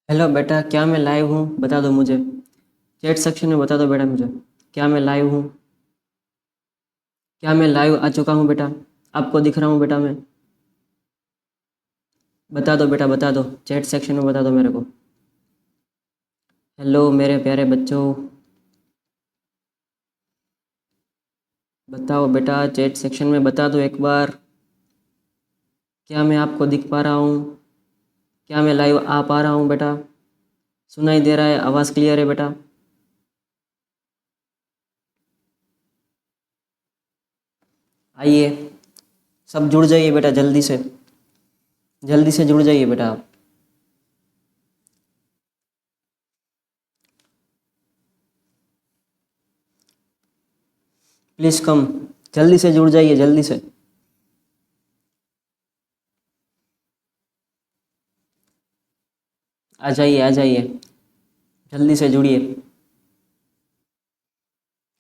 Hello बेटा, क्या मैं लाइव हूँ? बता दो मुझे। चैट सेक्शन में बता दो बेटा मुझे। क्या मैं लाइव हूँ? क्या मैं लाइव आ चुका हूँ बेटा? आपको दिख रहा हूँ बेटा मैं? बता दो बेटा, बता दो। चैट सेक्शन में बता दो मेरे को। हेलो मेरे प्यारे बच्चों, बताओ बेटा, चैट सेक्शन में बता दो एक बार। क्या मैं आपको दिख पा रहा हूँ? क्या मैं लाइव आ पा रहा हूँ बेटा? सुनाई दे रहा है? आवाज़ क्लियर है बेटा? आइए, सब जुड़ जाइए बेटा, जल्दी से जुड़ जाइए बेटा आप। प्लीज़ कम, जल्दी से जुड़ जाइए, जल्दी से। आ जाइए, आ जाइए, जल्दी से जुड़िए।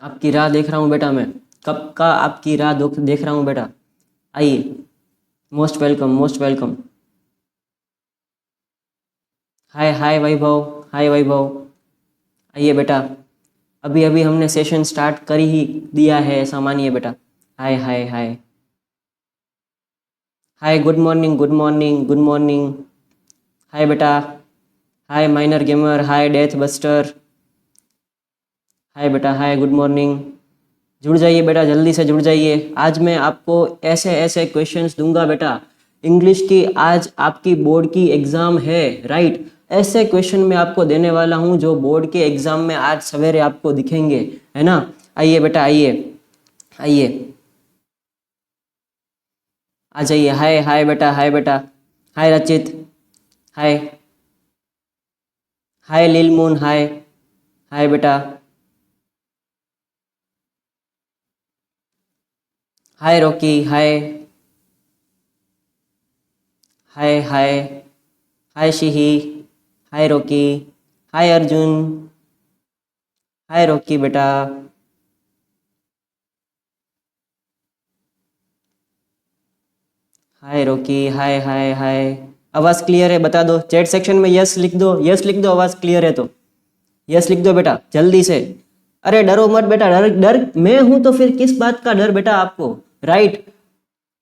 आपकी राह देख रहा हूँ बेटा मैं। कब का आपकी राह देख रहा हूँ बेटा। आइए, मोस्ट वेलकम, मोस्ट वेलकम। हाय हाय वैभव, हाय वैभव। आइए बेटा, अभी अभी हमने सेशन स्टार्ट कर ही दिया है, ऐसा मानिए बेटा। Hi hi hi hi, good morning, good morning, good morning. Hi बेटा, hi minor gamer, hi death buster. Hi बेटा, हाय, गुड मॉर्निंग। जुड़ जाइए बेटा, जल्दी से जुड़ जाइए। आज मैं आपको ऐसे ऐसे क्वेश्चंस दूंगा बेटा। इंग्लिश की आज आपकी बोर्ड की एग्ज़ाम है, राइट? ऐसे क्वेश्चन मैं आपको देने वाला हूं जो बोर्ड के एग्ज़ाम में आज सवेरे आपको दिखेंगे, है ना? आइए बेटा, आइए, आइए, आ जाइए। हाय हाय बेटा, हाय बेटा। हाय रचित, हाय। हाय लीलमून, हाय। हाय बेटा। Hi Rocky, hi. Hi hi. Hi शिही। Hi Rocky. Hi Arjun. Hi Rocky बेटा। Hi Rocky, hi hi hi. आवाज़ क्लियर है? बता दो चैट सेक्शन में, यस लिख दो, यस लिख दो, आवाज़ क्लियर है तो यस लिख दो बेटा, जल्दी से। अरे डरो मत बेटा, डर डर मैं हूं तो फिर किस बात का डर बेटा आपको, राइट?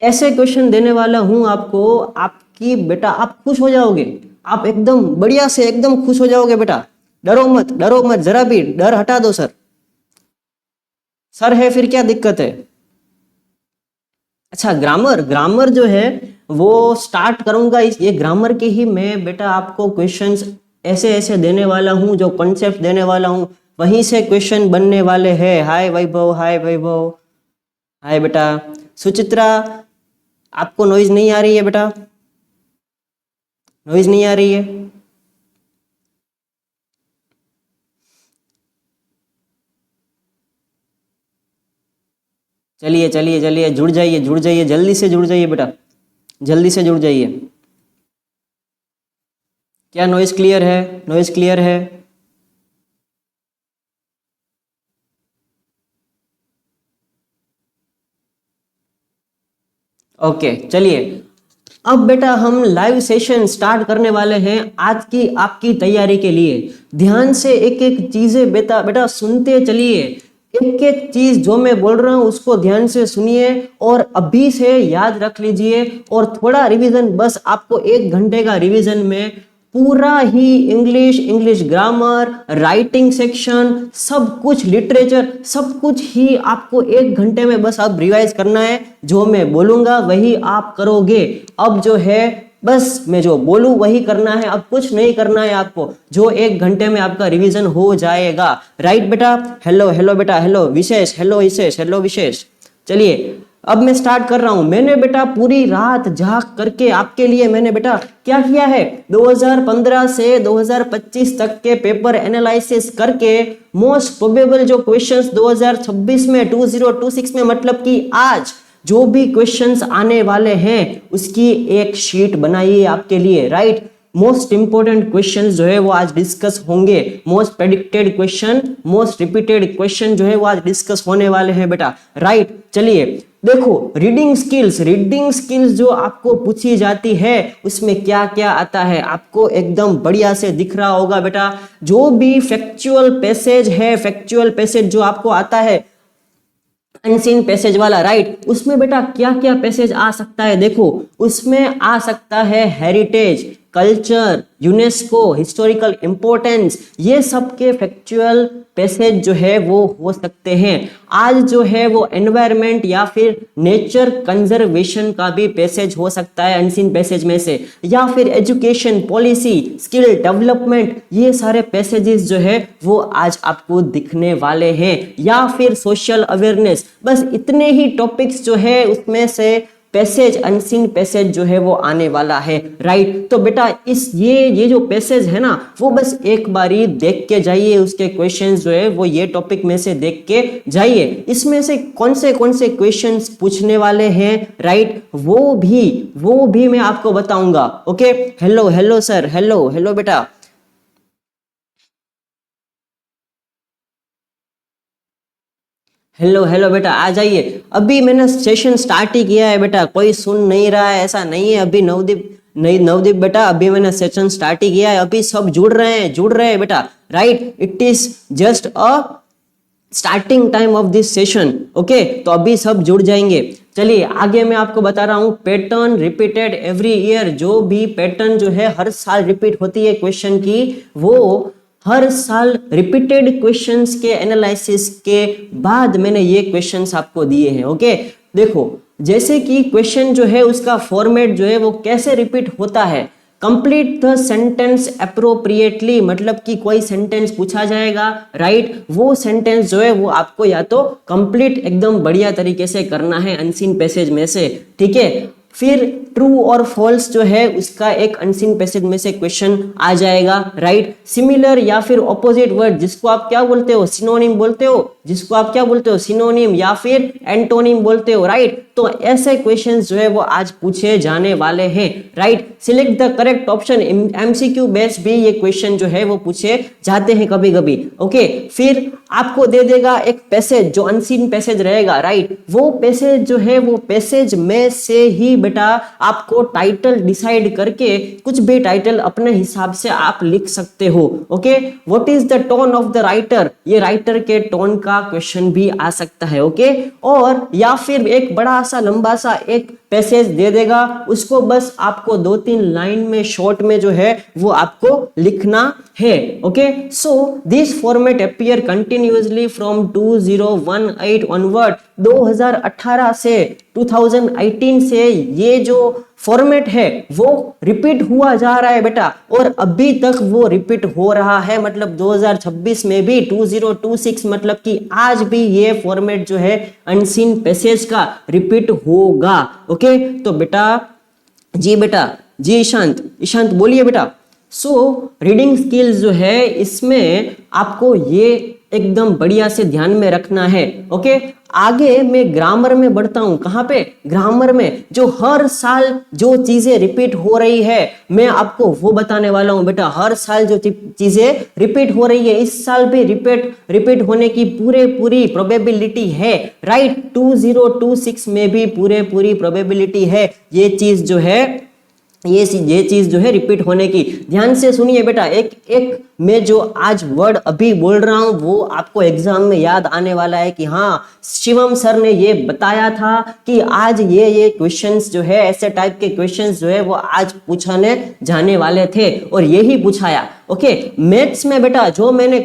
ऐसे क्वेश्चन देने वाला हूं आपको, आपकी बेटा आप खुश हो जाओगे। आप एकदम बढ़िया से एकदम खुश हो जाओगे बेटा। डरो मत, डरो मत, जरा भी डर हटा दो सर। सर है फिर क्या दिक्कत है? अच्छा, ग्रामर, ग्रामर जो है वो स्टार्ट करूंगा। इस ये ग्रामर के ही मैं बेटा आपको क्वेश्चंस ऐसे ऐसे देने वाला हूं, जो कॉन्सेप्ट देने वाला हूं वहीं से क्वेश्चन बनने वाले हैं। हाय वैभव, हाय वैभव। हाय बेटा। सुचित्रा, आपको नॉइज नहीं आ रही है बेटा? नॉइज नहीं आ रही है? चलिए चलिए चलिए, जुड़ जाइए, जुड़ जाइए, जल्दी से जुड़ जाइए बेटा, जल्दी से जुड़ जाइए। क्या नॉइज क्लियर है? नॉइज क्लियर है? ओके, चलिए। अब बेटा हम लाइव सेशन स्टार्ट करने वाले हैं आज की आपकी तैयारी के लिए। ध्यान से एक एक चीजें बेटा बेटा सुनते चलिए। एक एक चीज जो मैं बोल रहा हूं उसको ध्यान से सुनिए और अभी से याद रख लीजिए। और थोड़ा रिवीजन, बस आपको 1 घंटे का रिवीजन में पूरा ही English, English grammar, writing section, सब कुछ, लिटरेचर, सब कुछ ही आपको 1 घंटे में बस आप रिवाइज करना है। जो मैं बोलूंगा वही आप करोगे। अब जो है बस मैं जो बोलूं वही करना है, अब कुछ नहीं करना है आपको, जो 1 घंटे में आपका रिवीजन हो जाएगा, राइट बेटा? हेलो हेलो बेटा, हेलो विशेष, हेलो विशेष, हेलो विशेष। चलिए अब मैं स्टार्ट कर रहा हूं। मैंने बेटा पूरी रात जाग करके आपके लिए मैंने बेटा क्या किया है, 2015 से 2025 तक के पेपर एनालिसिस करके मोस्ट प्रोबेबल जो क्वेश्चंस 2026 में, 2026 में मतलब कि आज जो भी क्वेश्चंस आने वाले हैं उसकी एक शीट बनाइए आपके लिए, राइट? मोस्ट इंपोर्टेंट क्वेश्चन जो है वो आज डिस्कस होंगे, most predicted question, most repeated question जो है वो आज डिस्कस होने वाले हैं बेटा, राइट। चलिए देखो, रीडिंग स्किल्स जो आपको पूछी जाती है उसमें क्या क्या आता है, आपको एकदम बढ़िया से दिख रहा होगा बेटा। जो भी फैक्चुअल पैसेज जो आपको आता है अनसीन पैसेज वाला, राइट, उसमें बेटा क्या क्या पैसेज आ सकता है, देखो उसमें आ सकता है heritage, culture, UNESCO, historical importance, ये सब के फैक्चुअल पैसेज जो है वो हो सकते हैं। आज जो है वो एनवायरनमेंट या फिर नेचर कंजर्वेशन का भी पैसेज हो सकता है अनसीन पैसेज में से, या फिर एजुकेशन पॉलिसी, स्किल डेवलपमेंट, ये सारे पैसेजेस जो है वो आज आपको दिखने वाले हैं, या फिर सोशल अवेयरनेस। बस इतने ही टॉपिक्स जो है उसमें से पैसेज, अनसीन पैसेज जो है वो आने वाला है, राइट। तो बेटा ये जो पैसेज है ना वो बस एक बारी देख के जाइए, उसके क्वेश्चंस जो है वो ये टॉपिक में से देख के जाइए, इसमें से कौन से क्वेश्चंस पूछने वाले हैं, राइट, वो भी मैं आपको बताऊंगा। ओके, हेलो सर, हेलो बेटा, हेलो बेटा, आ जाइए। अभी मैंने सेशन स्टार्ट ही किया है बेटा, कोई सुन नहीं रहा है ऐसा नहीं है। अभी नवदीप बेटा, अभी मैंने सेशन स्टार्ट ही किया है, अभी सब जुड़ रहे हैं बेटा, right. It is just a starting time of this session, okay, तो अभी सब जुड़ जाएंगे। चलिए आगे मैं आपको बता रहा हूं, पैटर्न रिपीटेड एवरी ईयर, जो भी पैटर्न जो है हर साल रिपीट होती है क्वेश्चन की, वो हर साल रिपीटेड क्वेश्चंस के एनालिसिस के बाद मैंने ये क्वेश्चंस आपको दिए हैं। ओके, देखो जैसे कि क्वेश्चन जो है उसका फॉर्मेट जो है वो कैसे रिपीट होता है, कंप्लीट द सेंटेंस अप्रोप्रिएटली, मतलब कि कोई सेंटेंस पूछा जाएगा, राइट, वो सेंटेंस जो है वो आपको या तो कंप्लीट एकदम बढ़िया तरीके से करना है अनसीन पैसेज में से, ठीक है। फिर ट्रू और फॉल्स जो है उसका एक अनसीन पैसेज में से क्वेश्चन आ जाएगा, राइट। सिमिलर या फिर ऑपोजिट वर्ड, जिसको आप क्या बोलते हो, सिनोनिम बोलते हो, सिनोनिम या फिर एंटोनिम बोलते हो, राइट। तो ऐसे क्वेश्चंस जो है वो आज पूछे जाने वाले हैं, right. Select the correct option, MCQ based भी ये क्वेश्चन जो है वो पूछे जाते हैं कभी कभी, ओके। फिर आपको दे देगा एक पैसेज जो अनसीन पैसेज रहेगा, राइट, वो पैसेज जो है वो पैसेज में से ही बेटा आपको टाइटल डिसाइड करके कुछ भी टाइटल अपने हिसाब से आप लिख सकते हो, okay. What is the tone of the writer, ये राइटर के टोन का क्वेश्चन भी आ सकता है, ओके। और या फिर एक बड़ा सा लंबा सा एक पैसेज दे देगा, उसको बस आपको 2-3 लाइन में शॉर्ट में जो है वो आपको लिखना है, okay. So this format appear continuously from 2018 onward, 2018 से 2018 से ये जो फॉर्मेट है वो रिपीट हुआ जा रहा है बेटा, और अभी तक वो रिपीट हो रहा है, मतलब 2026 में भी 2026, मतलब कि आज भी ये फॉर्मेट जो है अनसीन पैसेज का रिपीट होगा, ओके। तो बेटा जी ईशांत बोलिए बेटा। सो रीडिंग स्किल्स जो है इसमें आपको ये एकदम बढ़िया से ध्यान में रखना है, ओके। आगे मैं ग्रामर में बढ़ता हूं, कहां पे, ग्रामर में। जो हर साल जो चीजें रिपीट हो रही है मैं आपको वो बताने वाला हूं बेटा। हर साल जो चीजें रिपीट हो रही है इस साल भी रिपीट होने की पूरी प्रोबेबिलिटी है, राइट। 2026 में भी पूरी प्रोबेबिलिटी है ये चीज जो है, ये चीज जो है रिपीट होने की। ध्यान से सुनिए बेटा, एक मैं जो आज वर्ड अभी बोल रहा हूं वो आपको एग्जाम में याद आने वाला है कि हाँ शिवम सर ने ये बताया था कि आज ये क्वेश्चंस जो है, ऐसे टाइप के क्वेश्चंस जो है वो आज पूछने जाने वाले थे और यही पूछाया, ओके। मैथ्स में बेटा जो मैंने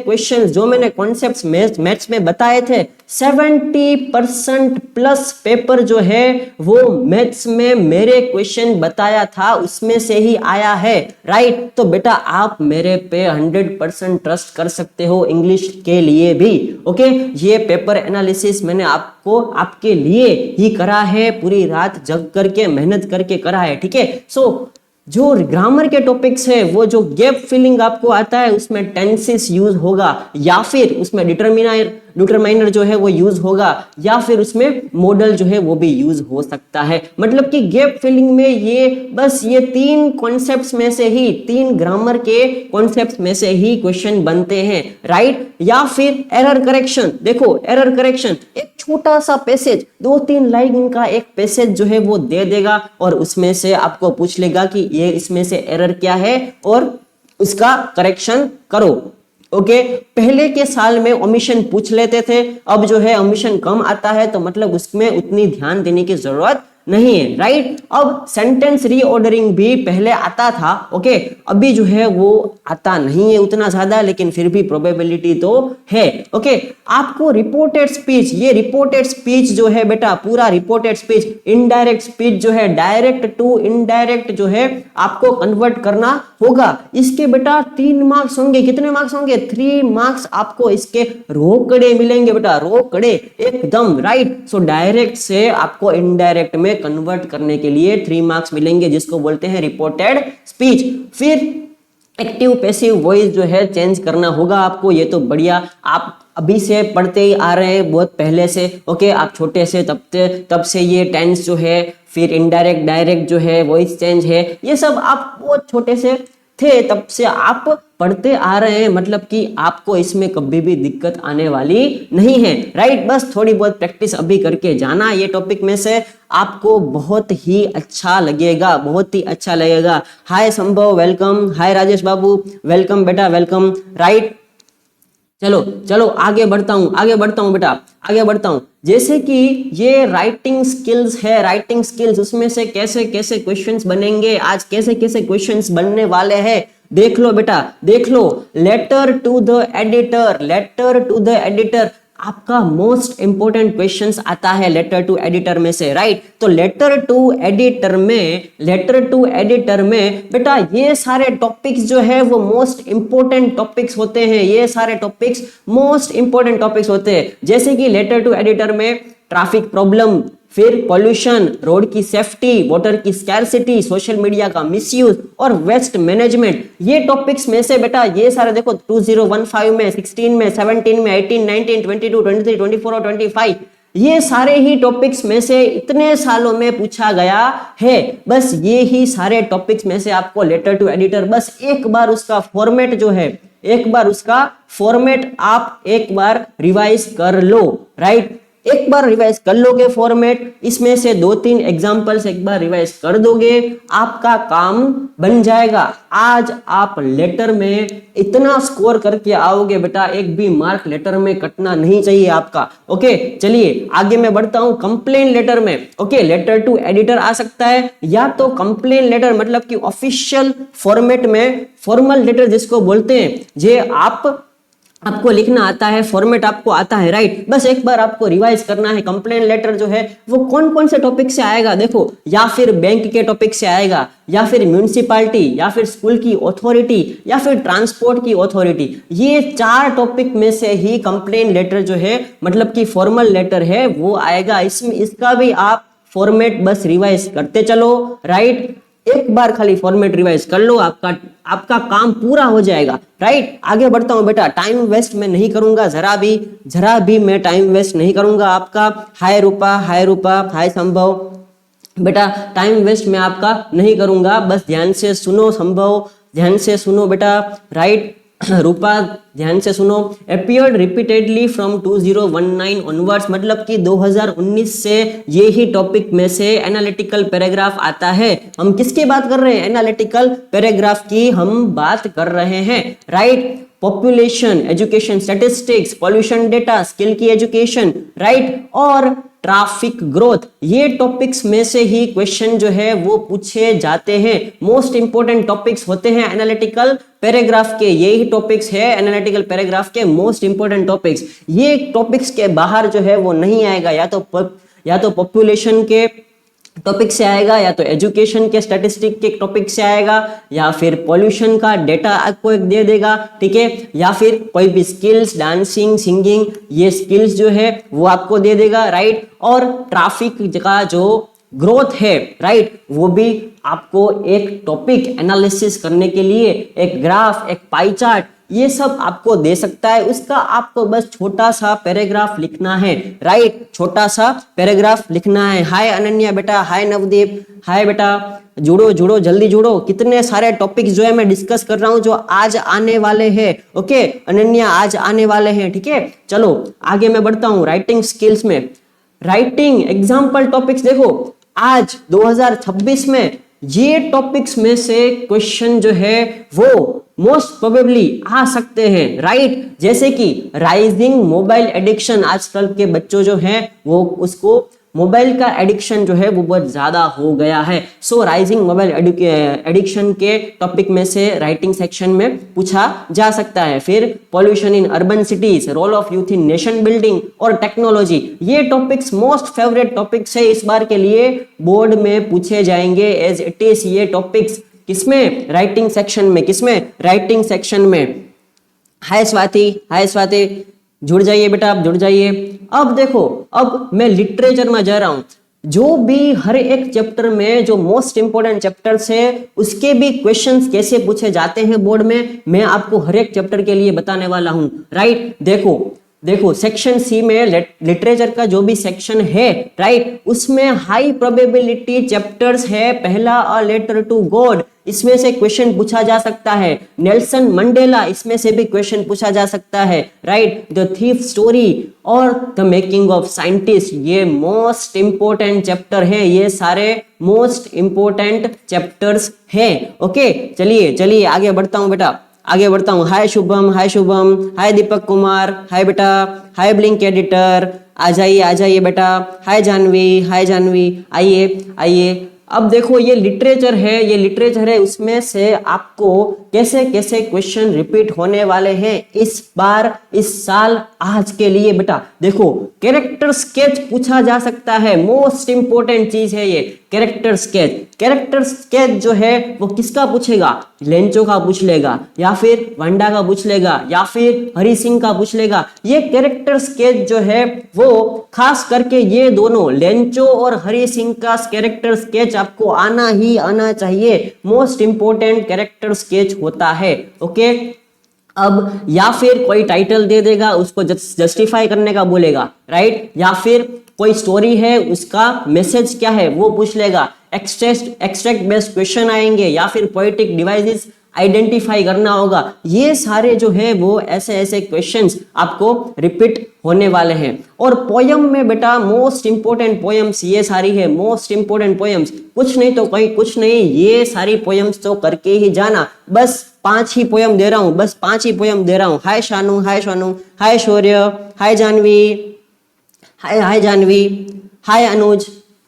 कॉन्सेप्ट्स मैथ्स में बताए थे, 70% प्लस पेपर जो है वो मैथ्स में मेरे क्वेश्चन बताया था उसमें से ही आया है, राइट। तो बेटा आप मेरे पे 100% ट्रस्ट कर सकते हो इंग्लिश के लिए भी, ओके। ये पेपर एनालिसिस मैंने आपके लिए ही करा है, पूरी रात जग करके मेहनत करके करा है, ठीक है। सो जो ग्रामर के टॉपिक्स है वो जो गैप फिलिंग आपको आता है उसमें टेंसेस यूज होगा या फिर उसमें डिटरमाइनर जो है वो यूज होगा, या फिर उसमें मॉडल जो है वो भी यूज हो सकता है। मतलब कि गैप फिलिंग में ये बस ये 3 कॉन्सेप्ट्स में से ही, 3 ग्रामर के कॉन्सेप्ट्स में से ही क्वेश्चन बनते हैं, राइट। या फिर एरर करेक्शन, देखो एरर करेक्शन एक छोटा सा पैसेज, 2-3 लाइन का एक पैसेज जो है वो दे देगा और उसमें से आपको पूछ लेगा कि ये इसमें से एरर क्या है और उसका करेक्शन करो। ओके, पहले के साल में ओमिशन पूछ लेते थे, अब जो है ओमिशन कम आता है, तो मतलब उसमें उतनी ध्यान देने की जरूरत नहीं है, राइट। अब सेंटेंस रीऑर्डरिंग भी पहले आता था, ओके, अभी जो है वो आता नहीं है उतना ज्यादा, लेकिन फिर भी प्रोबेबिलिटी तो है। ओके, आपको रिपोर्टेड स्पीच, ये रिपोर्टेड स्पीच जो है बेटा, पूरा रिपोर्टेड स्पीच, इनडायरेक्ट स्पीच जो है डायरेक्ट टू इनडायरेक्ट जो है आपको कन्वर्ट करना होगा। इसके बेटा 3 मार्क्स होंगे, कितने मार्क्स होंगे? 3 मार्क्स आपको इसके रोकड़े मिलेंगे बेटा, रोकड़े एकदम, राइट। सो डायरेक्ट से आपको इनडायरेक्ट में कन्वर्ट करने के लिए 3 मार्क्स मिलेंगे, जिसको बोलते हैं रिपोर्टेड स्पीच। फिर एक्टिव पैसिव वॉइस जो है चेंज करना होगा आपको, ये तो बढ़िया आप अभी से पढ़ते ही आ रहे हैं, बहुत पहले से, ओके, आप छोटे से तब से ये टेंस जो है, फिर इनडायरेक्ट डायरेक्ट जो है, वॉइस चेंज है, ये सब आप बहुत छोटे से थे तब से आप पढ़ते आ रहे हैं, मतलब कि आपको इसमें कभी भी दिक्कत आने वाली नहीं है, राइट। बस थोड़ी बहुत प्रैक्टिस अभी करके जाना ये टॉपिक में से, आपको बहुत ही अच्छा लगेगा, बहुत ही अच्छा लगेगा। हाय संभव, वेलकम। हाय राजेश बाबू, वेलकम बेटा, वेलकम, राइट। चलो चलो आगे बढ़ता हूँ बेटा, आगे बढ़ता हूँ। जैसे कि ये राइटिंग स्किल्स है, राइटिंग स्किल्स, उसमें से कैसे कैसे क्वेश्चंस बनेंगे आज, कैसे कैसे क्वेश्चंस बनने वाले हैं, देख लो बेटा, देख लो। Letter to the editor, letter to the editor आपका मोस्ट इंपोर्टेंट क्वेश्चंस आता है लेटर टू एडिटर में से, राइट। तो लेटर टू एडिटर में बेटा ये सारे टॉपिक्स जो है वो मोस्ट इंपोर्टेंट टॉपिक्स होते हैं, ये सारे टॉपिक्स मोस्ट इंपोर्टेंट टॉपिक्स होते हैं। जैसे कि लेटर टू एडिटर में ट्रैफिक प्रॉब्लम, फिर पॉल्यूशन, रोड की सेफ्टी, वाटर की स्कैरसिटी, सोशल मीडिया का मिसयूज और वेस्ट मैनेजमेंट, ये टॉपिक्स में से बेटा ये सारे देखो 2015 में, 16 में, 17 में, 18, 19, 22, 23, 24 और 25, ये सारे ही टॉपिक्स में से इतने सालों में पूछा गया है। बस ये ही सारे टॉपिक्स में से आपको लेटर टू एडिटर, बस एक बार उसका फॉर्मेट जो है, एक बार उसका फॉर्मेट आप एक बार रिवाइज कर लो, राइट। एक बार रिवाइज कर लोगे फॉर्मेट, इसमें से 2-3 एग्जांपल्स एक बार रिवाइज कर दोगे, आपका काम बन जाएगा। आज आप लेटर में इतना स्कोर करके आओगे बेटा, एक भी मार्क लेटर में कटना नहीं चाहिए आपका। ओके, चलिए आगे मैं बढ़ता हूं। कंप्लेन लेटर में, ओके, लेटर टू एडिटर आ सकता है, या तो कंप्लेन लेटर मतलब कि ऑफिशियल फॉर्मेट में, फॉर्मल लेटर जिसको बोलते हैं, जे आपको लिखना आता है, फॉर्मेट आपको आता है, राइट। बस एक बार आपको रिवाइज करना है। कंप्लेन लेटर जो है वो कौन कौन से टॉपिक से आएगा, देखो, या फिर बैंक के टॉपिक से आएगा, या फिर म्यूनिसिपैलिटी, या फिर स्कूल की अथॉरिटी, या फिर ट्रांसपोर्ट की अथॉरिटी, ये 4 टॉपिक में से ही कंप्लेन लेटर जो है मतलब कि फॉर्मल लेटर है वो आएगा। इसमें इसका भी आप फॉर्मेट बस रिवाइज करते चलो, राइट। एक बार खाली फॉर्मेट रिवाइज कर लो, आपका काम पूरा हो जाएगा, राइट। आगे बढ़ता हूं बेटा, टाइम वेस्ट मैं नहीं करूंगा, जरा भी मैं टाइम वेस्ट नहीं करूंगा आपका। हाय रूपा, हाय संभव, बेटा टाइम वेस्ट मैं आपका नहीं करूंगा, बस ध्यान से सुनो संभव, ध्यान से सुनो बेटा, राइट। रूपा ध्यान से सुनो। अपीयर्ड रिपीटेडली फ्रॉम 2019 ऑनवर्ड्स, मतलब कि 2019 से ये ही टॉपिक में से एनालिटिकल पैराग्राफ आता है। हम किसकी बात कर रहे हैं? एनालिटिकल पैराग्राफ की हम बात कर रहे हैं, right. Population, education statistics, pollution data, skill की एजुकेशन, राइट, और ट्रैफिक ग्रोथ, ये टॉपिक्स में से ही क्वेश्चन जो है वो पूछे जाते हैं। मोस्ट इंपोर्टेंट टॉपिक्स होते हैं एनालिटिकल पैराग्राफ के, यही टॉपिक्स है एनालिटिकल पैराग्राफ के मोस्ट इंपोर्टेंट टॉपिक्स। ये टॉपिक्स के बाहर जो है वो नहीं आएगा, या तो पॉपुलेशन के टॉपिक से आएगा, या तो एजुकेशन के स्टैटिस्टिक के टॉपिक से आएगा, या फिर पॉल्यूशन का डेटा आपको एक दे देगा, ठीक है, या फिर कोई भी स्किल्स, डांसिंग, सिंगिंग, ये स्किल्स जो है वो आपको दे देगा, राइट। और ट्रैफिक का जो ग्रोथ है, राइट, वो भी आपको एक टॉपिक एनालिसिस करने के लिए एक ग्राफ, एक पाई चार्ट, ये सब आपको दे सकता है, उसका आपको बस छोटा सा पैराग्राफ लिखना है, राइट, छोटा सा पैराग्राफ लिखना है। हाय अनन्या बेटा, हाय नवदीप, हाय बेटा, जुड़ो जुड़ो जल्दी जुड़ो। कितने सारे टॉपिक्स जो है मैं डिस्कस कर रहा हूं जो आज आने वाले हैं। ओके अनन्या, आज आने वाले हैं, ठीक है। चलो आगे मैं बढ़ता हूं राइटिंग स्किल्स में। राइटिंग एग्जाम्पल टॉपिक्स देखो, आज 2026 में ये टॉपिक्स में से क्वेश्चन जो है वो मोस्ट प्रोबेबली आ सकते हैं, राइट। जैसे कि राइजिंग मोबाइल एडिक्शन, आजकल के बच्चों जो हैं वो उसको मोबाइल का एडिक्शन जो है वो बहुत ज्यादा हो गया है। सो राइजिंग मोबाइल एडिक्शन के टॉपिक में से राइटिंग सेक्शन में पूछा जा सकता है। फिर pollution in urban cities, role of youth in nation building और टेक्नोलॉजी, ये टॉपिक्स मोस्ट फेवरेट टॉपिक्स है इस बार के लिए, बोर्ड में पूछे जाएंगे एज इट इज। ये टॉपिक्स किसमें, राइटिंग सेक्शन में, किसमें, राइटिंग सेक्शन में। हाय स्वाति, हाय स्वाति, जुड़ जाइए बेटा, आप जुड़ जाइए। अब देखो, अब मैं लिटरेचर में जा रहा हूं। जो भी हर एक चैप्टर में जो मोस्ट इंपोर्टेंट चैप्टर्स है उसके भी क्वेश्चंस कैसे पूछे जाते हैं बोर्ड में, मैं आपको हर एक चैप्टर के लिए बताने वाला हूं, राइट। देखो सेक्शन सी में लिटरेचर का जो भी सेक्शन है, राइट, उसमें हाई प्रोबेबिलिटी चैप्टर्स है। पहला अ लेटर टू गॉड, इसमें से क्वेश्चन पूछा जा सकता है। नेल्सन मंडेला, इसमें से भी क्वेश्चन पूछा जा सकता है, राइट। द थीफ स्टोरी और द मेकिंग ऑफ साइंटिस्ट, ये मोस्ट इंपोर्टेंट चैप्टर है, ये सारे मोस्ट इंपोर्टेंट चैप्टर्स हैं। ओके चलिए चलिए आगे बढ़ता हूं बेटा, आगे बढ़ता हूं। हाय शुभम, हाय शुभम, हाय दीपक कुमार, हाय बेटा, हाय ब्लिंक एडिटर, आ जाइए बेटा। हाय जानवी, हाय जानवी, आइए आइए। अब देखो ये लिटरेचर है, ये लिटरेचर है, उसमें से आपको कैसे कैसे क्वेश्चन रिपीट होने वाले हैं इस बार, इस साल, आज के लिए बेटा। देखो कैरेक्टर स्केच पूछा जा सकता है, मोस्ट इंपोर्टेंट चीज है ये कैरेक्टर स्केच। कैरेक्टर स्केच जो है वो किसका पूछेगा, लेंचो का पूछ लेगा, या फिर वंडा का पूछ लेगा, या फिर हरि सिंह का पूछ लेगा। ये कैरेक्टर स्केच जो है वो खास करके ये दोनों लेंचो और हरि सिंह का कैरेक्टर स्केच आपको आना ही आना चाहिए, मोस्ट इंपोर्टेंट कैरेक्टर स्केच होता है। ओके अब या फिर कोई टाइटल दे देगा, उसको जस्टिफाई करने का बोलेगा, राइट, या फिर कोई स्टोरी है उसका मैसेज क्या है वो पूछ लेगा। एक्सट्रैक्ट बेस्ड क्वेश्चन आएंगे, या फिर पोएटिक डिवाइसेस आइडेंटिफाई करना होगा। ये सारे जो है वो ऐसे ऐसे क्वेश्चंस आपको रिपीट होने वाले हैं। और पोयम में बेटा मोस्ट इंपोर्टेंट पोयम्स ये सारी है, मोस्ट इंपोर्टेंट पोयम्स, कुछ नहीं तो कोई कुछ नहीं, ये सारी पोयम्स तो करके ही जाना। बस 5 ही पोयम दे रहा हूं, बस 5 ही पोयम दे रहा हूं। हाय शानू, हाय शानू, हाय शौर्य, हाय जानवी, हाय जानवी, हाय अनुज,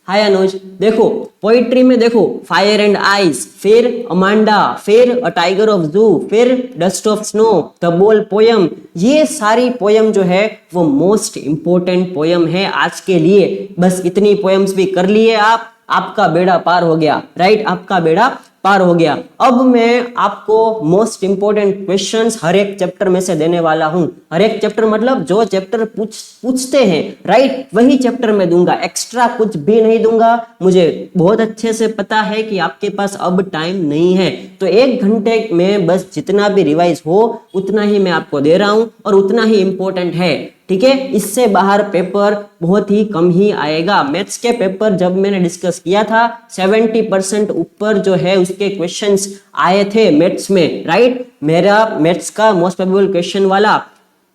हाय अनुज। देखो पोइट्री में देखो फायर एंड आइज, फिर अमांडा, फिर अ टाइगर ऑफ जू, फिर डस्ट ऑफ स्नो, द बोल पोयम, ये सारी पोयम जो है वो मोस्ट इंपोर्टेंट पोयम है आज के लिए। बस इतनी पोयम्स भी कर लिए आप, आपका बेड़ा पार हो गया, राइट, आपका बेड़ा पार हो गया। अब मैं आपको मोस्ट इंपोर्टेंट क्वेश्चंस हर एक चैप्टर में से देने वाला हूं। हर एक चैप्टर मतलब जो चैप्टर पूछते हैं, राइट, वही चैप्टर में दूंगा, एक्स्ट्रा कुछ भी नहीं दूंगा। मुझे बहुत अच्छे से पता है कि आपके पास अब टाइम नहीं है, तो 1 घंटे में बस जितना भी रिवाइज हो उतना ही मैं आपको दे रहा हूं, और उतना ही इंपॉर्टेंट है, ठीक है। इससे बाहर पेपर बहुत ही कम ही आएगा। मैथ्स के पेपर जब मैंने डिस्कस किया था 70% ऊपर जो है उसके क्वेश्चंस आए थे मैथ्स में, राइट। मेरा मैथ्स का मोस्ट प्रोबेबल क्वेश्चन वाला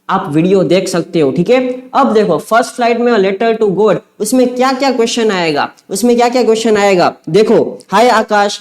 आप वीडियो देख सकते हो, ठीक है। अब देखो फर्स्ट स्लाइड में लेटर टू गॉड, उसमें क्या क्या क्वेश्चन आएगा, उसमें क्या क्या क्वेश्चन आएगा देखो। Hi Akash,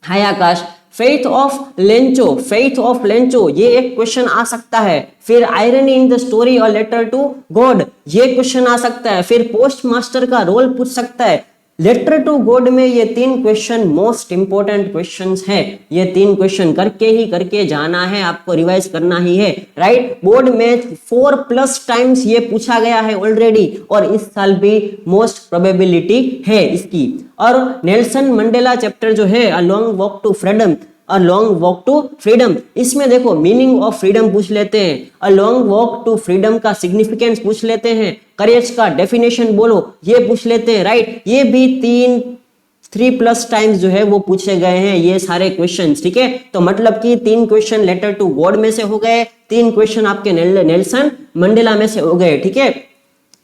hi Akash, faith of Lencho, faith of Lencho, ये एक क्वेश्चन आ सकता है। फिर आयरनी इन द स्टोरी और लेटर टू गॉड, ये क्वेश्चन आ सकता है। फिर पोस्ट मास्टर का रोल पूछ सकता है। लेटर टू गॉड में ये 3 क्वेश्चन मोस्ट इंपोर्टेंट क्वेश्चंस हैं। ये 3 क्वेश्चन करके जाना है, आपको रिवाइज करना ही है, राइट। बोर्ड में 4+ टाइम्स ये पूछा गया है ऑलरेडी, और इस साल भी मोस्ट प्रोबेबिलिटी है इसकी। और नेल्सन मंडेला चैप्टर जो है a long walk to freedom, a long walk to freedom, इसमें देखो मीनिंग ऑफ फ्रीडम पूछ लेते हैं, a long walk to freedom का सिग्निफिकेंस पूछ लेते हैं, करेज का डेफिनेशन बोलो ये पूछ लेते हैं, राइट। ये भी 3 3+ टाइम्स जो है वो पूछे गए हैं ये सारे क्वेश्चंस, ठीक है। तो मतलब कि 3 क्वेश्चन लेटर टू गॉड में से हो गए, 3 क्वेश्चन आपके नेल्सन मंडेला में से हो गए, ठीक है।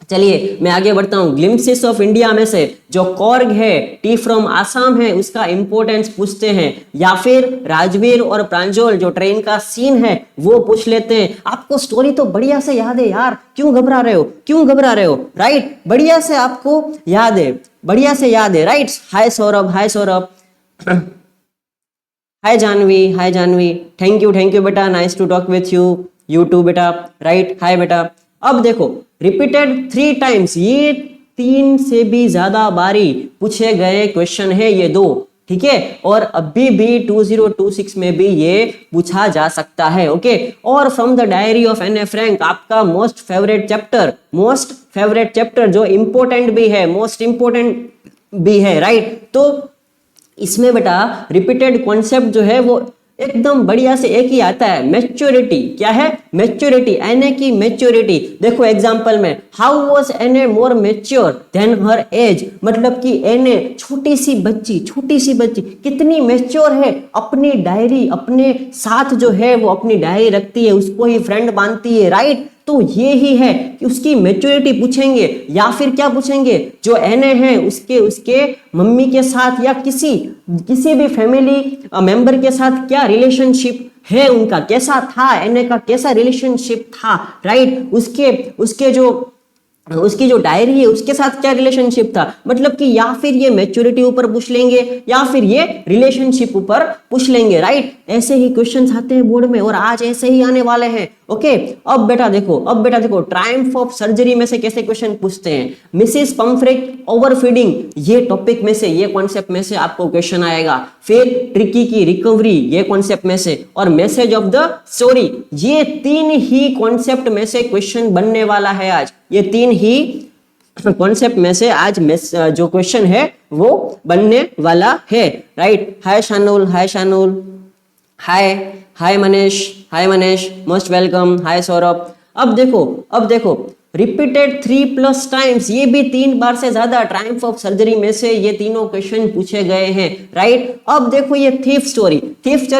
चलिए मैं आगे बढ़ता हूँ। ग्लिम्पसेस ऑफ इंडिया में से जो कॉर्ग है, टी फ्रॉम आसाम है, उसका इंपॉर्टेंस पूछते हैं, या फिर राजवीर और प्रांजल जो ट्रेन का सीन है वो पूछ लेते हैं। आपको स्टोरी तो बढ़िया से याद है यार, क्यों घबरा रहे हो, क्यों घबरा रहे हो, राइट। बढ़िया से आपको याद है, बढ़िया से याद है, right. Hi Saurabh, hi Saurabh, hi Janvi, hi Janvi, thank you बेटा, nice to talk with you too बेटा, राइट, हाय बेटा। अब देखो रिपीटेड 3 टाइम्स, ये 3 से भी ज्यादा बारी पूछे गए क्वेश्चन है ये 2, ठीक है। और अभी भी 2026 में भी ये पूछा जा सकता है, ओके। और from the diary of Anne a Frank, आपका मोस्ट फेवरेट चैप्टर जो इंपॉर्टेंट भी है, मोस्ट इंपॉर्टेंट भी है, राइट। तो इसमें बेटा रिपीटेड कॉन्सेप्ट जो है वो एकदम बढ़िया से एक ही आता है, मैच्योरिटी। क्या है? मैच्योरिटी, एने की मैच्योरिटी। देखो एग्जांपल में, हाउ वाज एने मोर मैच्योर देन हर एज, मतलब कि एने छोटी सी बच्ची कितनी मैच्योर है, अपनी डायरी अपने साथ जो है वो अपनी डायरी रखती है, उसको ही फ्रेंड मानती है, राइट। तो ये ही है कि उसकी मैच्योरिटी पूछेंगे, या फिर क्या पूछेंगे, जो एने है उसके मम्मी के साथ या किसी भी फैमिली मेंबर के साथ क्या रिलेशनशिप है उनका, कैसा था, एने का कैसा रिलेशनशिप था, राइट। उसकी जो डायरी है उसके साथ क्या रिलेशनशिप था, मतलब कि या फिर ये मैच्योरिटी ऊपर पूछ लेंगे या फिर ये रिलेशनशिप ऊपर पूछ लेंगे, राइट। ऐसे ही क्वेश्चंस आते हैं बोर्ड में और आज ऐसे ही आने वाले हैं, ओके। अब बेटा देखो ट्रायम्फ ऑफ सर्जरी में से कैसे क्वेश्चन पूछते हैं, मिसेस पंफ्रेट ओवरफीडिंग, ये टॉपिक में से, ये कॉन्सेप्ट में से आपको क्वेश्चन आएगा। फिर ट्रिकी की रिकवरी, ये कॉन्सेप्ट में से, और मैसेज ऑफ द स्टोरी, ये 3 ही कॉन्सेप्ट में से क्वेश्चन बनने वाला है आज। ये 3 ही कॉन्सेप्ट में से आज जो क्वेश्चन है वो बनने वाला है, राइट। हाय शानुल, हाय मनीष, मोस्ट वेलकम, हाय सौरभ। अब देखो रिपीटेड 3+ टाइम्स, ये भी 3 बार से ज्यादा ट्रायम्फ ऑफ सर्जरी में से ये तीनों क्वेश्चन पूछे गए हैं, राइट। अब देखो ये थीफ स्टोरी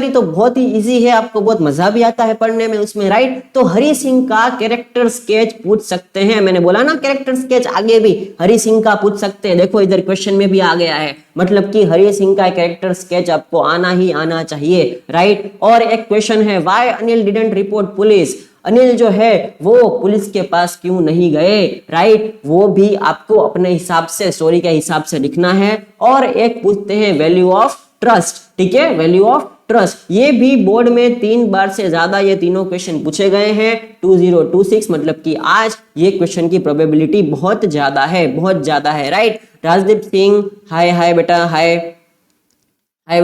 तो बहुत ही इजी है, आपको बहुत मजा भी आता है पढ़ने में उसमें, राइट। तो हरि सिंह का कैरेक्टर स्केच पूछ सकते हैं, मैंने बोला ना कैरेक्टर स्केच आगे भी हरि सिंह का पूछ सकते हैं। देखो इधर क्वेश्चन में भी आ गया है, मतलब कि हरि सिंह का कैरेक्टर स्केच आपको आना ही आना चाहिए, राइट। और एक क्वेश्चन है, why Anil didn't report police, Anil जो है वो पुलिस के पास क्यों नहीं गए, राइट। वो भी आपको अपने हिसाब से, स्टोरी के हिसाब से लिखना है। और एक पूछते हैं वैल्यू ऑफ ट्रस्ट, ठीक है, वैल्यू ऑफ ट्रस्ट, ये भी बोर्ड में 3 बार से ज्यादा ये तीनों क्वेश्चन पूछे गए हैं 2026, मतलब कि आज ये क्वेश्चन की प्रोबेबिलिटी बहुत ज्यादा है, राइट। राजदीप सिंह, हाय बेटा, हाय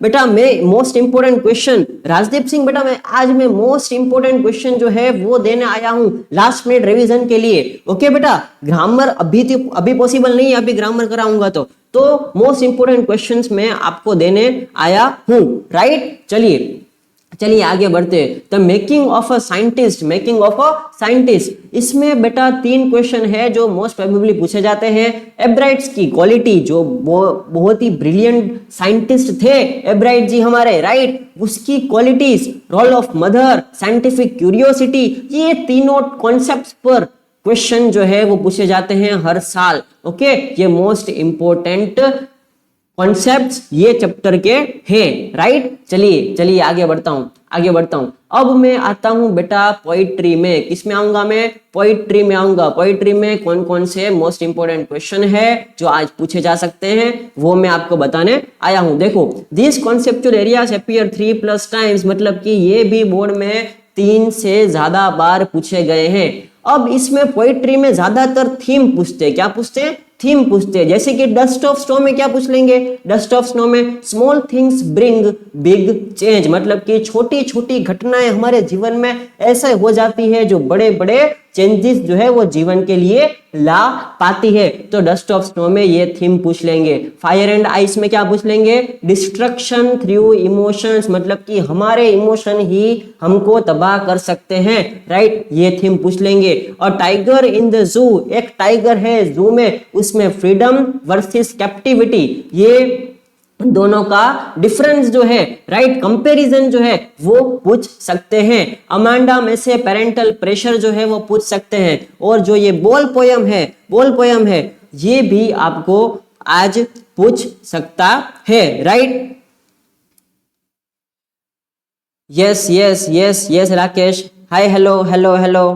बेटा मैं most important question, Rajdeep Singh बेटा मैं मोस्ट इंपोर्टेंट क्वेश्चन जो है वो देने आया हूं लास्ट मिनट रिवीजन के लिए, ओके बेटा। ग्रामर अभी पॉसिबल नहीं है, अभी ग्रामर कराऊंगा तो मोस्ट इंपोर्टेंट क्वेश्चंस मैं आपको देने आया हूं, राइट। चलिए आगे बढ़ते हैं। The making of a scientist, इसमें बेटा 3 क्वेश्चन है जो मोस्ट प्रोबेबली पूछे जाते हैं। एब्राइट्स की क्वालिटी, जो बहुत ही ब्रिलियंट साइंटिस्ट थे एब्राइट जी हमारे, राइट, उसकी qualities, role of mother, scientific curiosity, ये तीनों कॉन्सेप्ट्स पर क्वेश्चन जो है वो पूछे जाते हैं हर साल, ओके। ये मोस्ट इंपोर्टेंट कॉन्सेप्ट्स ये चैप्टर के हैं, राइट। चलिए आगे बढ़ता हूं। अब मैं आता हूं बेटा पोइट्री में, किसमें आऊंगा मैं, पोइट्री में आऊंगा। पोइट्री में कौन कौन से मोस्ट इंपोर्टेंट क्वेश्चन है जो आज पूछे जा सकते हैं वो मैं आपको बताने आया हूं। देखो this conceptual areas appear 3+ times, मतलब कि ये भी बोर्ड में 3 से ज्यादा बार पूछे गए हैं। अब इसमें पोइट्री में ज्यादातर थीम पूछते हैं, क्या पूछते हैं, थीम पूछते हैं। जैसे कि डस्ट ऑफ स्नो में क्या पूछ लेंगे, डस्ट ऑफ स्नो में small things bring big change, मतलब कि छोटी छोटी घटनाएं हमारे जीवन में ऐसे हो जाती है जो बड़े बड़े चेंजेस जो है वो जीवन के लिए ला पाती है। तो डस्ट ऑफ स्नो में ये थीम पूछ लेंगे। फायर एंड आइस में क्या पूछ लेंगे? डिस्ट्रक्शन थ्रू इमोशंस, मतलब कि हमारे इमोशन ही हमको तबाह कर सकते हैं, राइट, ये थीम पूछ लेंगे। और टाइगर इन द जू, एक टाइगर है जू में, उसमें फ्रीडम वर्सेस कैप्टिविटी, ये दोनों का डिफरेंस जो है, राइट, कंपैरिजन जो है वो पूछ सकते हैं। अमांडा में से पेरेंटल प्रेशर जो है वो पूछ सकते हैं। और जो ये बॉल पोयम है ये भी आपको आज पूछ सकता है, right. Yes yes yes yes Rakesh, hi hello hello hello,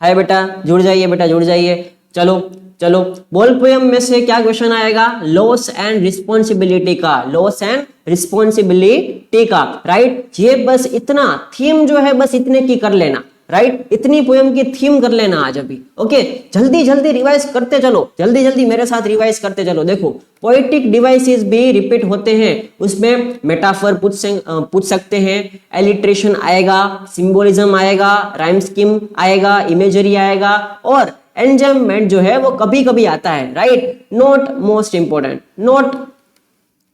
hi बेटा, जुड़ जाइए बेटा, जुड़ जाइए। चलो चलो, बॉल पोयम में से क्या क्वेश्चन आएगा? लॉस एंड रिस्पॉन्सिबिलिटी का, लॉस एंड रिस्पॉन्सिबिलिटी का, राइट। ये बस इतना थीम जो है बस इतने की कर लेना, राइट, इतनी पोयम की थीम कर लेना आज अभी, ओके। जल्दी जल्दी रिवाइज करते चलो, जल्दी जल्दी मेरे साथ रिवाइज करते चलो। देखो पोएटिक डिवाइसेस भी रिपीट होते हैं, उसमें मेटाफर पूछ सकते हैं, एलिट्रेशन आएगा, सिंबोलिज्म आएगा, राइम स्कीम आएगा, इमेजरी आएगा, और एंजॉयमेंट जो है वो कभी कभी आता है, right. Not most important, not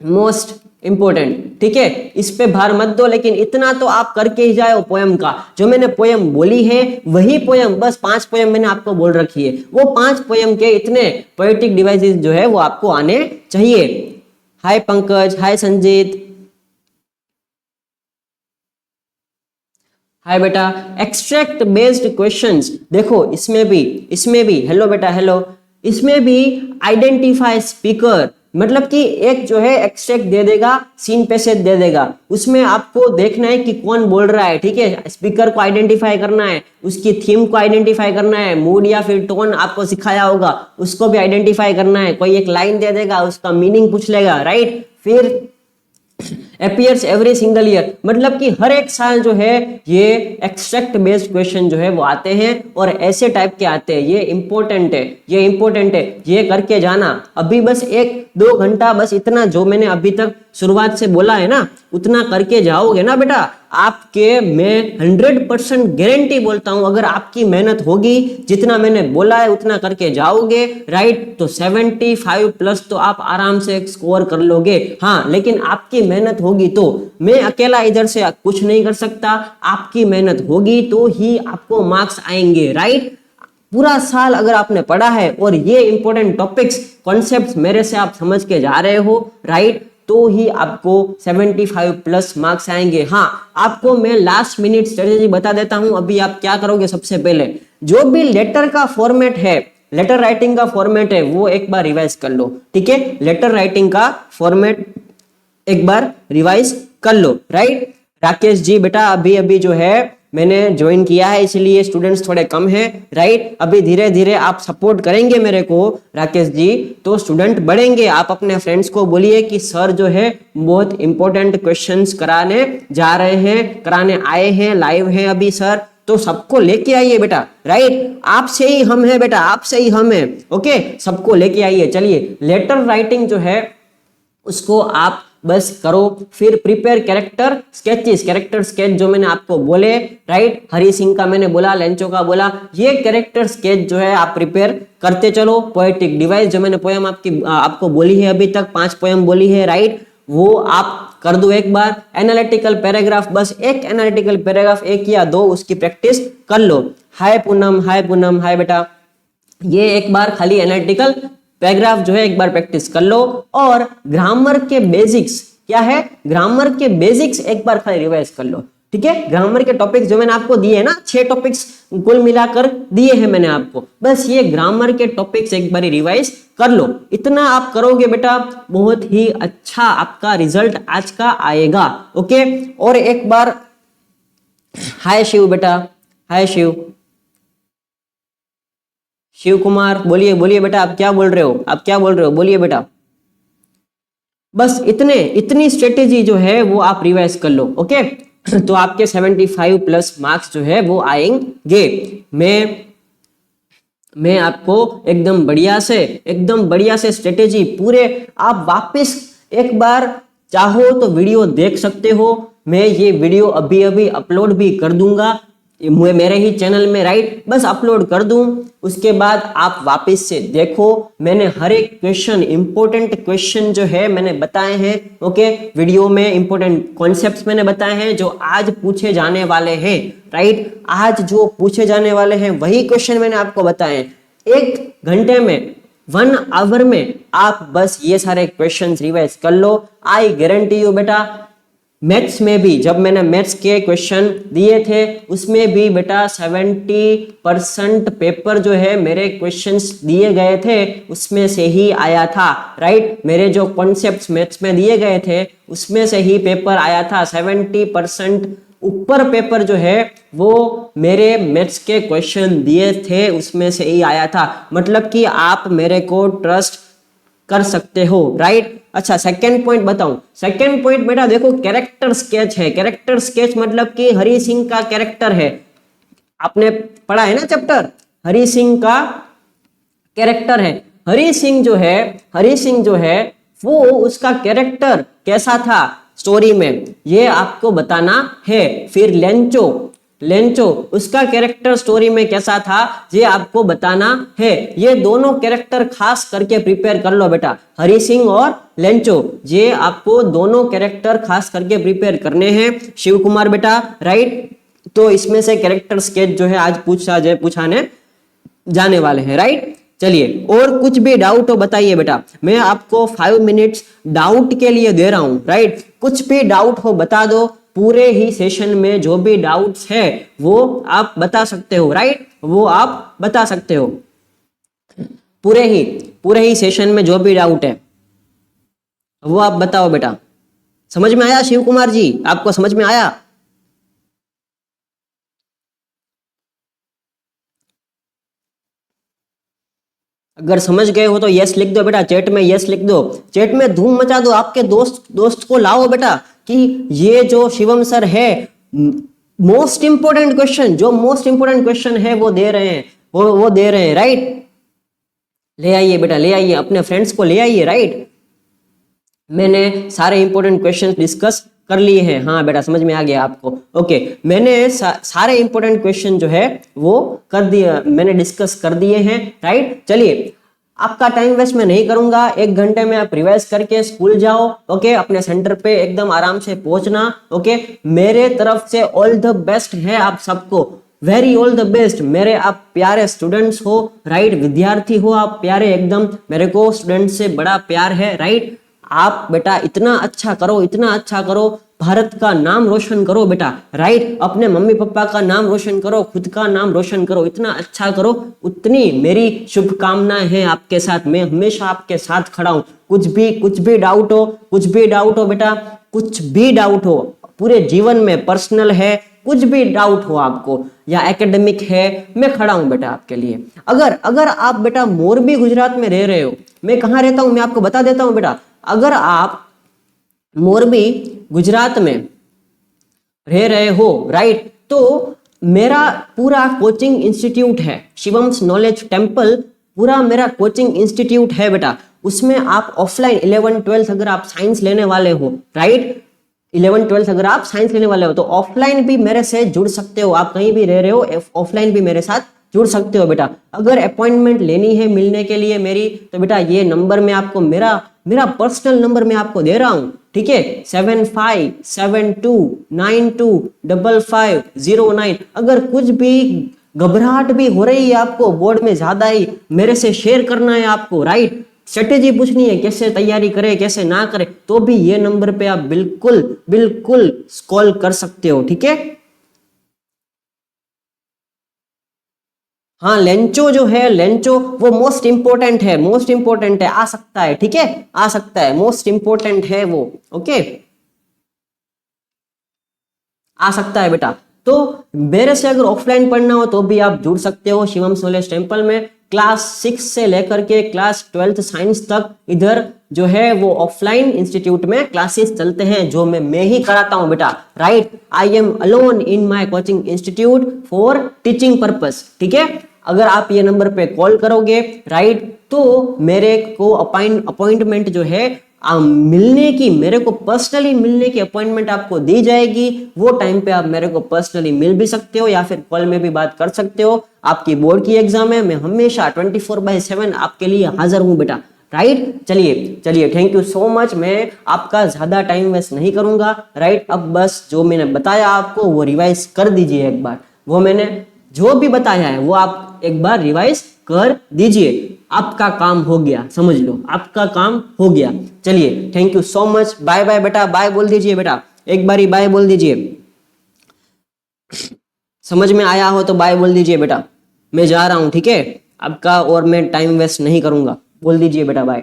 most important, ठीक है, इस पे भार मत दो, लेकिन इतना तो आप करके ही जाओ पोयम का। जो मैंने पोयम बोली है वही पोयम, बस 5 पोयम मैंने आपको बोल रखी है, वो 5 पोयम के इतने पोएटिक डिवाइसेस जो है वो आपको आने चाहिए। हाय पंकज, हाय संजीत, हाय बेटा। एक्सट्रैक्ट बेस्ड क्वेश्चंस, देखो इसमें भी हेलो बेटा हेलो, इसमें भी आइडेंटिफाई स्पीकर, मतलब कि एक जो है एक्सट्रैक्ट दे देगा, सीन पैसेज दे देगा, उसमें आपको देखना है कि कौन बोल रहा है, ठीक है। स्पीकर को आइडेंटिफाई करना है, उसकी थीम को आइडेंटिफाई करना है, मूड या फिर टोन आपको सिखाया होगा उसको भी आइडेंटिफाई करना है। कोई एक लाइन दे देगा, उसका मीनिंग पूछ लेगा, राइट। फिर appears every single year, मतलब कि हर एक साल जो है ये एक्सट्रैक्ट बेस्ड क्वेश्चन जो है वो आते हैं, और ऐसे टाइप के आते हैं। ये इंपॉर्टेंट है, ये इंपॉर्टेंट है, ये करके जाना। अभी बस 1-2 घंटा बस इतना जो मैंने अभी तक शुरुआत से बोला है ना, उतना करके जाओगे ना बेटा, आपके मैं 100% गारंटी बोलता हूं, अगर आपकी मेहनत होगी, जितना मैंने बोला है उतना करके जाओगे, राइट, तो 75 प्लस तो आप आराम से स्कोर कर लोगे। हाँ, लेकिन आपकी मेहनत होगी तो, मैं अकेला इधर से कुछ नहीं कर सकता, आपकी मेहनत होगी तो ही आपको मार्क्स आएंगे, राइट। पूरा साल अगर आपने पढ़ा है और ये इंपॉर्टेंट टॉपिक्स कॉन्सेप्ट्स मेरे से आप समझ के जा रहे हो, राइट, तो ही आपको 75 प्लस मार्क्स आएंगे। हाँ, आपको मैं लास्ट मिनट स्ट्रेटेजी बता देता हूं। अभी आप क्या करोगे, सबसे पहले जो भी लेटर का फॉर्मेट है, लेटर राइटिंग का फॉर्मेट है, वो एक बार रिवाइज कर लो, ठीक है। लेटर राइटिंग का फॉर्मेट एक बार रिवाइज कर लो, राइट। राकेश जी बेटा, अभी अभी जो है मैंने ज्वाइन किया है, इसलिए स्टूडेंट्स थोड़े कम हैं, राइट। अभी धीरे धीरे आप सपोर्ट करेंगे मेरे को राकेश जी, तो स्टूडेंट बढ़ेंगे। आप अपने फ्रेंड्स को बोलिए कि सर जो है बहुत इंपॉर्टेंट क्वेश्चंस कराने जा रहे हैं, कराने आए हैं, लाइव हैं अभी सर, तो सबको लेके आइए बेटा, राइट। आपसे ही हम हैं बेटा, आपसे ही हम हैं, ओके, सबको लेके आइए। चलिए, लेटर राइटिंग जो है उसको आप बस करो। फिर prepare character sketches, character sketch जो मैंने आपको बोले, राइट, हरी सिंह का मैंने बोला, लेंचो का बोला, ये कैरेक्टर स्केच जो है आप प्रिपेयर करते चलो। पोएटिक डिवाइस जो मैंने पोयम आपको बोली है, अभी तक 5 पोयम बोली है, राइट, वो आप कर दो एक बार। एनालिटिकल पैराग्राफ, बस एक एनालिटिकल पैराग्राफ 1 या 2 उसकी प्रैक्टिस कर लो। हाय पूनम, हाय पूनम, हाय बेटा, ये एक बार खाली एनालिटिकल पैराग्राफ जो है एक बार प्रैक्टिस कर लो। और ग्रामर के बेसिक्स, क्या है, ग्रामर के बेसिक्स एक बार खाली रिवाइज कर लो, ठीक है। ग्रामर के टॉपिक्स जो मैंने आपको दिए ना, 6 टॉपिक्स कुल मिलाकर दिए हैं मैंने आपको, बस ये ग्रामर के टॉपिक्स एक बार रिवाइज कर लो। इतना आप करोगे बेटा, बहुत ही अच्छा आपका रिजल्ट आज का आएगा, ओके। और एक बार हाय शिव बेटा, हाय शिव कुमार, बोलिए बोलिए बेटा, आप क्या बोल रहे हो, आप क्या बोल रहे हो, बोलिए बेटा। बस इतनी स्ट्रेटेजी जो है वो आप रिवाइज कर लो, ओके। तो आपके 75 प्लस मार्क्स जो है वो आएंगे। मैं आपको एकदम बढ़िया से स्ट्रेटेजी पूरे, आप वापस एक बार चाहो तो वीडियो देख सकते हो। मैं ये वीडियो अभी अपलोड भी कर दूंगा, मेरे ही चैनल में, राइट, बस अपलोड कर दूं। उसके बाद आप वापस से देखो, मैंने हर एक क्वेश्चन, इंपॉर्टेंट क्वेश्चन जो है मैंने बताए हैं, ओके, वीडियो में इंपॉर्टेंट कॉन्सेप्ट्स मैंने बताए हैं जो आज पूछे जाने वाले हैं, राइट। आज जो पूछे जाने वाले हैं वही क्वेश्चन मैंने आपको बताए हैं। 1 घंटे में, 1 आवर में आप बस ये सारे क्वेश्चंस रिवाइज कर लो। आई गारंटी यू बेटा, मैथ्स में भी जब मैंने मैथ्स के क्वेश्चन दिए थे उसमें भी बेटा 70% पेपर जो है मेरे क्वेश्चंस दिए गए थे उसमें से ही आया था, राइट। मेरे जो कॉन्सेप्ट्स मैथ्स में दिए गए थे उसमें से ही पेपर आया था। 70% ऊपर पेपर जो है वो मेरे मैथ्स के क्वेश्चन दिए थे उसमें से ही आया था। मतलब कि आप मेरे को ट्रस्ट कर सकते हो, राइट। अच्छा, सेकंड पॉइंट बताऊं। सेकंड पॉइंट बेटा देखो, कैरेक्टर स्केच है। कैरेक्टर स्केच मतलब कि हरि सिंह का कैरेक्टर है, आपने पढ़ा है ना चैप्टर, हरि सिंह का कैरेक्टर है। हरि सिंह जो है वो उसका कैरेक्टर कैसा था स्टोरी में, ये आपको बताना है। फिर लेंचो उसका कैरेक्टर स्टोरी में कैसा था ये आपको बताना है। ये दोनों कैरेक्टर खास करके प्रिपेयर कर लो बेटा, हरि सिंह और लेंचो, ये आपको दोनों कैरेक्टर खास करके प्रिपेयर करने हैं शिव कुमार बेटा, राइट। तो इसमें से कैरेक्टर स्केच जो है आज पूछाने जाने वाले हैं, राइट। चलिए, और कुछ भी डाउट हो बताइए बेटा, मैं आपको 5 मिनट्स डाउट के लिए दे रहा हूं, राइट। कुछ भी डाउट हो बता दो, पूरे ही सेशन में जो भी डाउट्स है वो आप बता सकते हो, राइट, वो आप बता सकते हो। पूरे ही सेशन में जो भी डाउट है वो आप बताओ बेटा। समझ में आया शिव कुमार जी, आपको समझ में आया? अगर समझ गए हो तो यस लिख दो बेटा, चैट में यस लिख दो, चैट में धूम मचा दो। आपके दोस्त को लाओ बेटा कि ये जो शिवम सर है मोस्ट इंपोर्टेंट क्वेश्चन है वो दे रहे हैं, वो दे रहे हैं, राइट। ले आइए बेटा, ले आइए, अपने फ्रेंड्स को ले आइए, राइट। मैंने सारे इंपॉर्टेंट क्वेश्चन डिस्कस कर लिए हैं। हाँ बेटा, समझ में आ गया आपको, ओके। मैंने सारे इंपॉर्टेंट क्वेश्चन जो है वो कर दिए, मैंने डिस्कस कर दिए हैं, राइट। चलिए, आपका टाइम वेस्ट मैं नहीं करूंगा। 1 घंटे में आप रिवाइज करके स्कूल जाओ, ओके। अपने सेंटर पे एकदम आराम से पहुंचना, ओके। मेरे तरफ से ऑल द बेस्ट है आप सबको, वेरी ऑल द बेस्ट। मेरे आप प्यारे स्टूडेंट्स हो, राइट, विद्यार्थी हो आप प्यारे एकदम। मेरे को स्टूडेंट से बड़ा प्यार है, राइट। आप बेटा इतना अच्छा करो, भारत का नाम रोशन करो बेटा, राइट। अपने मम्मी पापा का नाम रोशन करो, खुद का नाम रोशन करो, इतना अच्छा करो, उतनी मेरी शुभकामनाएं हैं आपके साथ। मैं हमेशा आपके साथ खड़ा हूं। कुछ भी डाउट हो बेटा, कुछ भी डाउट हो पूरे जीवन में, पर्सनल है, कुछ भी डाउट हो आपको या एकेडमिक है, मैं खड़ा हूं बेटा आपके लिए। अगर आप बेटा मोरबी गुजरात में रह रहे हो, मैं कहाँ रहता हूं मैं आपको बता देता हूं बेटा। अगर आप मोरबी गुजरात में रह रहे हो, राइट, तो मेरा पूरा कोचिंग इंस्टीट्यूट है, शिवम्स नॉलेज टेम्पल पूरा मेरा कोचिंग इंस्टीट्यूट है बेटा। उसमें आप ऑफलाइन 11-12 अगर आप साइंस लेने वाले हो, राइट, 11-12 अगर आप साइंस लेने वाले हो तो ऑफलाइन भी मेरे से जुड़ सकते हो। आप कहीं भी रह रहे हो, ऑफलाइन भी मेरे साथ जुड़ सकते हो बेटा। अगर अपॉइंटमेंट लेनी है मिलने के लिए मेरी, तो बेटा ये नंबर में आपको मेरा पर्सनल नंबर मैं आपको दे रहा हूं, ठीक है, 7572925509। अगर कुछ भी घबराहट भी हो रही है आपको, बोर्ड में ज्यादा ही, मेरे से शेयर करना है आपको, राइट, स्ट्रेटेजी पूछनी है कैसे तैयारी करे कैसे ना करे, तो भी ये नंबर पे आप बिल्कुल कॉल कर सकते हो, ठीक है। हाँ, लेंचो जो है, लेंचो वो मोस्ट इंपोर्टेंट है, आ सकता है, ठीक है, आ सकता है, मोस्ट इंपोर्टेंट है वो, ओके, आ सकता है बेटा। तो मेरे से अगर ऑफलाइन पढ़ना हो तो भी आप जुड़ सकते हो शिवम नॉलेज टेम्पल में। क्लास 6 से लेकर के क्लास 12th साइंस तक इधर जो है वो ऑफलाइन इंस्टीट्यूट में क्लासेस चलते हैं, जो मैं ही कराता हूं बेटा, right. I am alone in my coaching institute for teaching purpose, ठीक है। अगर आप ये नंबर पे कॉल करोगे, राइट, तो मेरे को अपॉइंटमेंट जो है मिलने की, मेरे को पर्सनली मिलने की अपॉइंटमेंट आपको दी जाएगी। वो टाइम पे आप मेरे को पर्सनली मिल भी सकते हो या फिर कॉल में भी बात कर सकते हो। आपकी बोर्ड की एग्जाम है, मैं हमेशा 24/7 आपके लिए हाजिर हूँ बेटा, राइट। चलिए चलिए, थैंक यू सो मच। मैं आपका ज्यादा टाइम वेस्ट नहीं करूंगा, राइट। अब बस जो मैंने बताया आपको वो रिवाइज कर दीजिए एक बार। वो मैंने जो भी बताया है वो आप एक बार रिवाइज कर दीजिए। आपका काम हो गया, समझ लो आपका काम हो गया। चलिए, thank you so much. Bye bye बेटा, बाय बोल दीजिए बेटा, एक बारी बाय बोल दीजिए। समझ में आया हो तो बाय बोल दीजिए बेटा। मैं जा रहा हूं, ठीक है आपका, और मैं टाइम वेस्ट नहीं करूंगा। बोल दीजिए बेटा bye.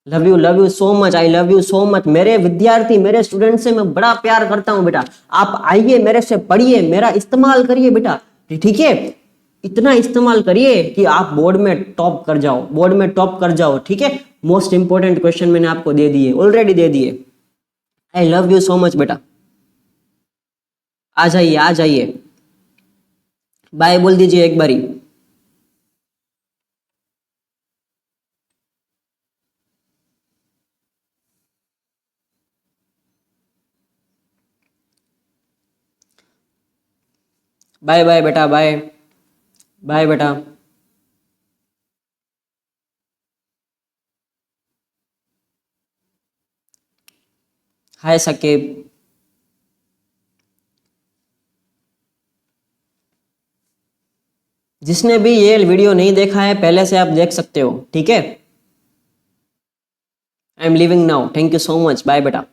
Love you so much, I love you so much. मेरे विद्यार्थी, मेरे स्टूडेंट से मैं बड़ा प्यार करता हूं बेटा। आप आइए, मेरे से पढ़िए, मेरा इस्तेमाल करिए बेटा, ठीक है। इतना इस्तेमाल करिए कि आप बोर्ड में टॉप कर जाओ, बोर्ड में टॉप कर जाओ, ठीक है। मोस्ट इंपॉर्टेंट क्वेश्चन मैंने आपको दे दिए, ऑलरेडी दे दिए। आई लव यू सो मच बेटा। आ जाइए, आ जाइए, बाय बोल दीजिए एक बारी। बाय बाय बेटा, बाय बाय बेटा। हाय सकेब। जिसने भी ये वीडियो नहीं देखा है पहले से, आप देख सकते हो, ठीक है। I am living now, thank you so much, bye बेटा।